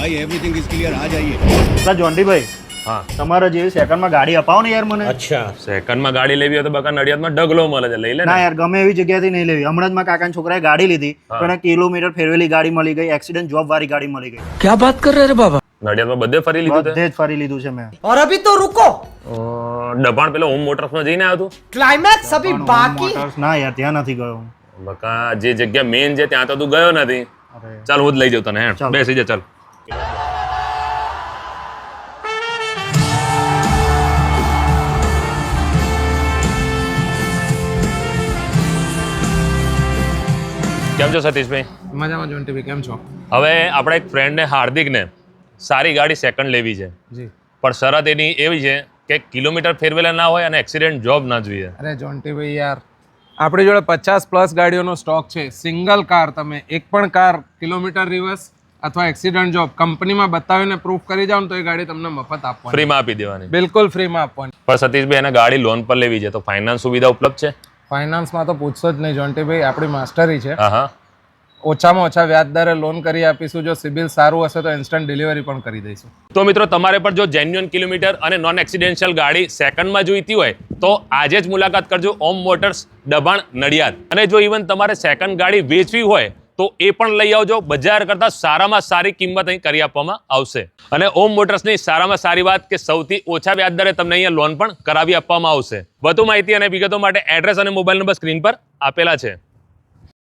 भाई everything is clear आ जाइए જોન્ટીભાઈ હા તમારા જેવી સેકન્ડમાં ગાડી અપાવો ને યાર મને અચ્છા સેકન્ડમાં ગાડી લેવી હોય તો બકા નડિયાદમાં ડગલો મળે છે લઈ લે ના ને યાર ગમે એવી જગ્યાથી નહીં લેવી હમણાં જ મારા કાકાના છોકરાએ ગાડી લીધી તો એને કિલોમીટર ફેરવેલી ગાડી મળી ગઈ એક્સિડન્ટ જોબ વાળી ગાડી મળી ગઈ क्या बात कर रहे रे बाबा નડિયાદમાં બધે ફરી લીધું બધે જ ફરી લીધું છે મેં और अभी तो रुको દબાણ પેલો હોમ મોટર્સમાં જઈને આવ્યો તું क्लाइमैक्स अभी बाकी મોટર્સ ના યાર ત્યાં નથી ગયો હું. બકા જે જગ્યા મેઇન છે ત્યાં તો તું ગયો નથી અરે ચાલ હું જ લઈ જાઉં તને હેડ ચાલ. બેસી જા ચાલ કેમ છો સતીશભાઈ મજામાં જોન્ટીભાઈ કેમ છો હવે આપણા એક ફ્રેન્ડને હાર્દિકને સારી ગાડી સેકન્ડ લેવી છે જી પણ શરત એની એવી છે કે કિલોમીટર ફેરવેલા ના હોય અને એક્સિડન્ટ જોબ ના જોઈએ અરે જોન્ટીભાઈ યાર આપણી જોડે 50+ ગાડીઓનો સ્ટોક છે સિંગલ કાર તમે એક પણ કાર કિલોમીટર રિવર્સ અથવા એક્સિડન્ટ જોબ કંપનીમાં બતાવીને પ્રૂફ કરી જાઓ ને તો એ ગાડી તમને મફત આપવાની ફ્રીમાં આપી દેવાની બિલકુલ ફ્રીમાં આપવાની પણ સતીશભાઈ એને ગાડી લોન પર લેવી છે તો ફાઇનાન્સ સુવિધા ઉપલબ્ધ છે ફાઇનાન્સમાં તો પૂછશો જ નહીં જોન્ટીભાઈ આપણી માસ્ટરી છે હા હા ઓછામાં ઓછા વ્યાજ દરે લોન કરી આપીશું જો સિબિલ સારું હશે તો ઇન્સ્ટન્ટ ડિલિવરી પણ કરી દઈશું તો મિત્રો તમારે પણ જો જેન્યુઅન કિલોમીટર અને નોન એક્સિડેન્શિયલ ગાડી સેકન્ડમાં જોઈતી હોય તો આજે જ મુલાકાત કરજો ઓમ મોટર્સ દબાણ નડિયાદ અને જો ઇવન તમારે સેકન્ડ ગાડી વેચવી હોય તો એ પણ લઈ આવજો બજાર કરતાં સારામાં સારી કિંમત અહીં કરી આપવામાં આવશે અને ઓમ મોટર્સની સારામાં સારી વાત કે સૌથી ઓછા વ્યાજ દરે તમને અહીંયા લોન પણ કરાવી આપવામાં આવશે વધુ માહિતી અને વિગતો માટે એડ્રેસ અને મોબાઈલ નંબર સ્ક્રીન પર આપેલા છે